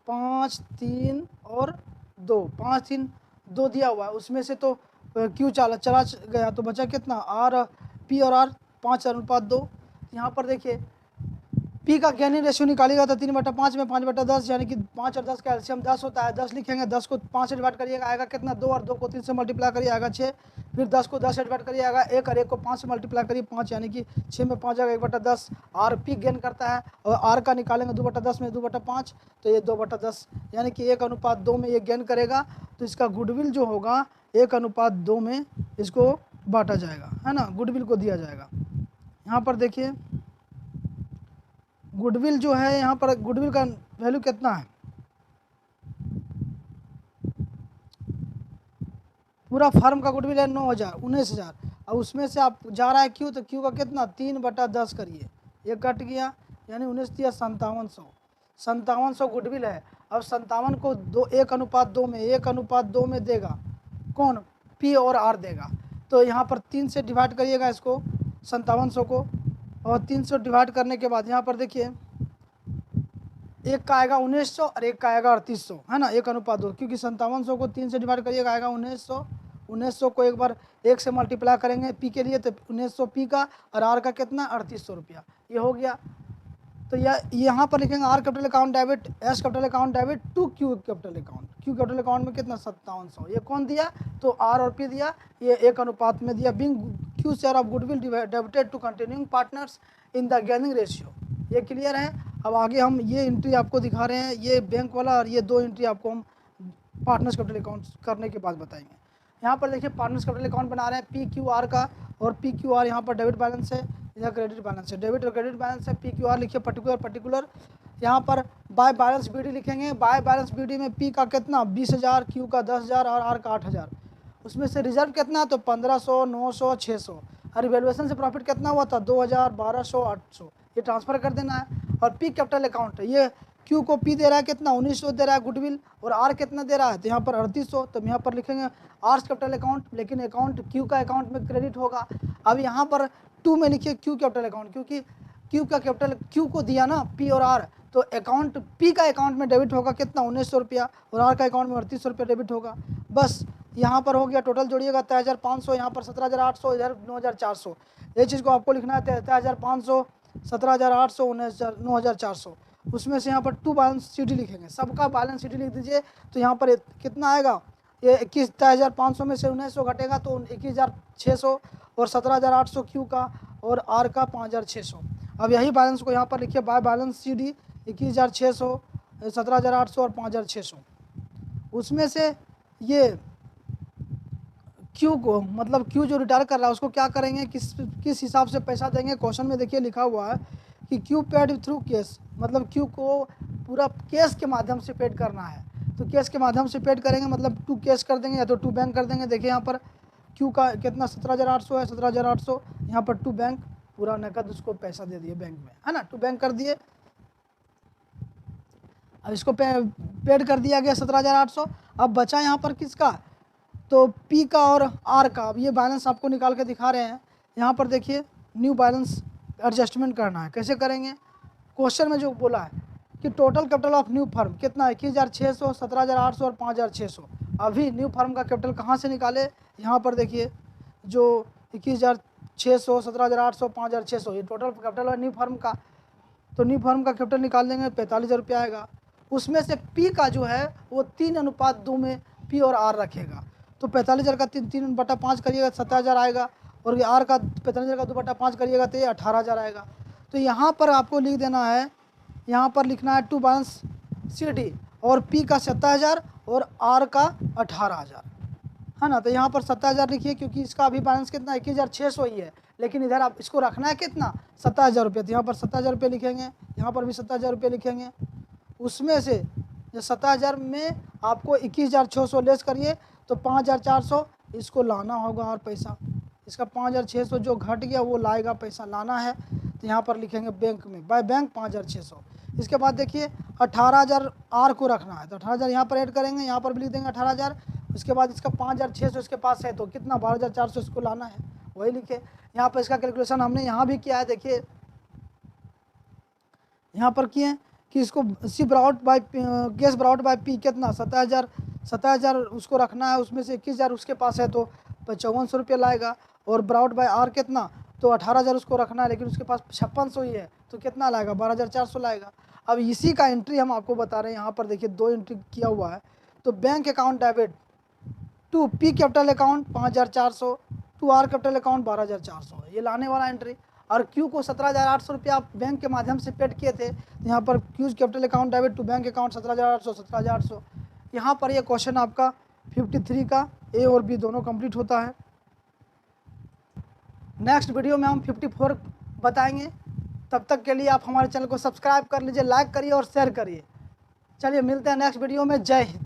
5 3 और 2, 5 3 2 दिया हुआ है। उसमें से तो क्यू चला गया तो बचा कितना, आर, पी और आर 5:2। यहाँ पर देखिए पी का गेनिंग रेशियो निकालिएगा तो 3/5 में 5/10, यानी कि 5 और 10 का एलसीएम 10 होता है। 10 लिखेंगे, 10 को 5 से डिवाइड करिएगा आएगा कितना, 2, और 2 को 3 से मल्टीप्लाई करिए आएगा 6। फिर 10 को 10 से डिवाइड करिए आएगा 1, और 1 को 5 से मल्टीप्लाई करिए 5, यानी कि 6 में 5 आएगा 1/10। आर पी गेन करता है, और आर का निकालेंगे 2/10 में 2/5, तो ये 2/10, यानी कि 1:2 में ये गेन करेगा। तो इसका गुडविल जो होगा 1:2 में इसको बांटा जाएगा, है ना, गुडविल को दिया जाएगा। यहाँ पर देखिए गुडविल जो है, यहाँ पर गुडविल का वैल्यू कितना है, पूरा फार्म का गुडविल है 19,000, और उसमें से आप जा रहा है क्यू, तो क्यू का कितना 3/10 करिए, ये कट गया, यानी 19 दिया 5700 गुडविल है। अब 57 को 1:2 में 1:2 में देगा कौन, पी और आर देगा। तो यहाँ पर 3 से डिवाइड करिएगा इसको 5700 को, और 3 से डिवाइड करने के बाद यहाँ पर देखिए एक का आएगा 1900 और एक का आएगा 3800, है ना, 1:2, क्योंकि 5700 को 3 से डिवाइड करिएगा आएगा 1900। 1900 को एक बार 1 से मल्टीप्लाई करेंगे पी के लिए, तो 1900 पी का, और आर का कितना 3800 रुपया, ये हो गया। तो यह यहाँ पर लिखेंगे R capital account debit, S capital account debit to Q capital account. Q capital account में कितना 5700, ये कौन दिया, तो आर और पी दिया, ये 1 में दिया। Being Q share of goodwill debited to continuing partners in the gaining ratio. ये क्लियर है। अब आगे हम ये एंट्री आपको दिखा रहे हैं, ये बैंक वाला, और ये 2 एंट्री आपको हम पार्टनर्स कैपिटल अकाउंट करने के बाद बताएंगे। यहाँ पर देखिए पार्टनर्स कैपिटल अकाउंट बना रहे हैं पी क्यू आर का, और पी क्यू आर यहाँ पर डेबिट बैलेंस है, इधर क्रेडिट बैलेंस है, डेबिट और क्रेडिट बैलेंस है। पी क्यू आर लिखिए पर्टिकुलर, यहाँ पर बाय बैलेंस बी डी लिखेंगे। बाय बैलेंस बी डी में पी का कितना 20,000, क्यू का 10,000 और आर का 8,000। उसमें से रिजर्व कितना, तो 1500, 900, 600। और रिवेल्यूएशन से प्रॉफिट कितना हुआ था 2,000, 1200, 800, ये ट्रांसफ़र कर देना है। और पी कैपिटल अकाउंट, ये क्यू को पी दे रहा है कितना 1900 दे रहा है गुडविल, और आर कितना दे रहा है, तो यहाँ पर 3800, तो यहाँ पर लिखेंगे आर्स कैपिटल अकाउंट, लेकिन अकाउंट क्यू का अकाउंट में क्रेडिट होगा। अब यहाँ पर 2 में लिखिए क्यू कैपिटल अकाउंट, क्योंकि क्यू का कैपिटल क्यू को दिया ना पी और आर, तो अकाउंट पी का अकाउंट में डेबिट होगा कितना 1900 रुपया, और आर का अकाउंट में 3800 रुपया डेबिट होगा। बस यहाँ पर हो गया, टोटल जोड़िएगा 23,500, यहाँ पर 17,800, इधर 9,400। ये चीज़ को आपको लिखना है 23,500, 17,800, 9,400। उसमें से यहाँ पर 2 बैलेंस शीट लिखेंगे, सबका बैलेंस शीट लिख दीजिए। तो यहाँ पर कितना आएगा, ये 21,500 में से 1900 घटेगा तो 21,600, और 17,800 क्यू का, और आर का 5,600। अब यही बैलेंस को यहाँ पर लिखिए, बाय बैलेंस सी डी 21,600, 17,800 और 5,600। उसमें से ये क्यू को, मतलब क्यू जो रिटायर कर रहा है उसको क्या करेंगे, किस हिसाब से पैसा देंगे। क्वेश्चन में देखिए लिखा हुआ है कि क्यू पेड थ्रू केस, मतलब क्यू को पूरा केस के माध्यम से पेड करना है। तो केस के माध्यम से पेड करेंगे, मतलब 2 केस कर देंगे या तो 2 बैंक कर देंगे। देखिए यहाँ पर क्यू का कितना 17,800 है, 17,800, यहाँ पर 2 बैंक पूरा नकद उसको पैसा दे दिए बैंक में, है ना, 2 बैंक कर दिए। अब इसको पेड कर दिया गया 17,800। अब बचा यहाँ पर किसका, तो पी का और आर का। अब ये बैलेंस आपको निकाल के दिखा रहे हैं। यहाँ पर देखिए न्यू बैलेंस एडजस्टमेंट करना है, कैसे करेंगे। क्वेश्चन में जो बोला है कि total capital of new firm कितना है, 21,600, 17,800 और 5,600। अभी न्यू फर्म का कैपिटल कहाँ से निकाले, यहाँ पर देखिए जो 21,600, 17,800, 5,600, ये टोटल कैपिटल है न्यू फर्म का। तो न्यू फर्म का कैपिटल निकाल देंगे 45,000 रुपया आएगा। उसमें से पी का जो है वो 3:2 में पी और आर रखेगा। तो 45,000 का 3/5 करिएगा 17,000 आएगा, और आर का 45,000 का 2/5 करिएगा तो ये 18,000 आएगा। तो यहाँ पर आपको लिख देना है, यहाँ पर लिखना है 2 बैलेंस सी डी, और पी का 17,000 और आर का 18,000, है ना। तो यहाँ पर 17,000 लिखिए, क्योंकि इसका अभी बैलेंस कितना 21,600 ही है, लेकिन इधर आप इसको रखना है कितना 17,000 रुपये। तो यहाँ पर 17,000 रुपये लिखेंगे, यहाँ पर भी 17,000 रुपये लिखेंगे। उसमें से जो 17,000 में आपको 21,600 लेस करिए तो 5,400 इसको लाना होगा, और पैसा इसका 5,600 जो घट गया वो लाएगा, पैसा लाना है। तो यहाँ पर लिखेंगे बैंक में, बाय बैंक 5,600। इसके बाद देखिए 18,000 आर को रखना है, तो 18,000 यहाँ पर ऐड करेंगे, यहाँ पर भी लिख देंगे 18,000। उसके बाद इसका 5,600 इसके पास है तो कितना 12,400 इसको लाना है, वही लिखे। यहाँ पर इसका कैलकुलेशन हमने यहाँ भी किया है, देखिए यहाँ पर किए कि इसको C brought by cash brought by P कितना 70,000 उसको रखना है, उसमें से 21,000 उसके पास है तो 5400 रुपये लाएगा। और ब्राउट बाई आर कितना, तो 18,000 उसको रखना है लेकिन उसके पास 5600 ही है तो कितना लाएगा, 12,400 लाएगा। अब इसी का एंट्री हम आपको बता रहे हैं। यहाँ पर देखिए 2 एंट्री किया हुआ है। तो bank account debit to P capital account 5,400, to R capital account 12,400 है, ये लाने वाला एंट्री। और क्यू को 17,800 रुपये आप बैंक के माध्यम से पेड किए थे, तो यहाँ पर Q's capital account debit to bank account 17,800। यहाँ पर ये क्वेश्चन आपका 53 का ए और बी दोनों कंप्लीट होता है। नेक्स्ट वीडियो में हम 54 बताएंगे। तब तक के लिए आप हमारे चैनल को सब्सक्राइब कर लीजिए, लाइक करिए और शेयर करिए। चलिए मिलते हैं नेक्स्ट वीडियो में। जय हिंद।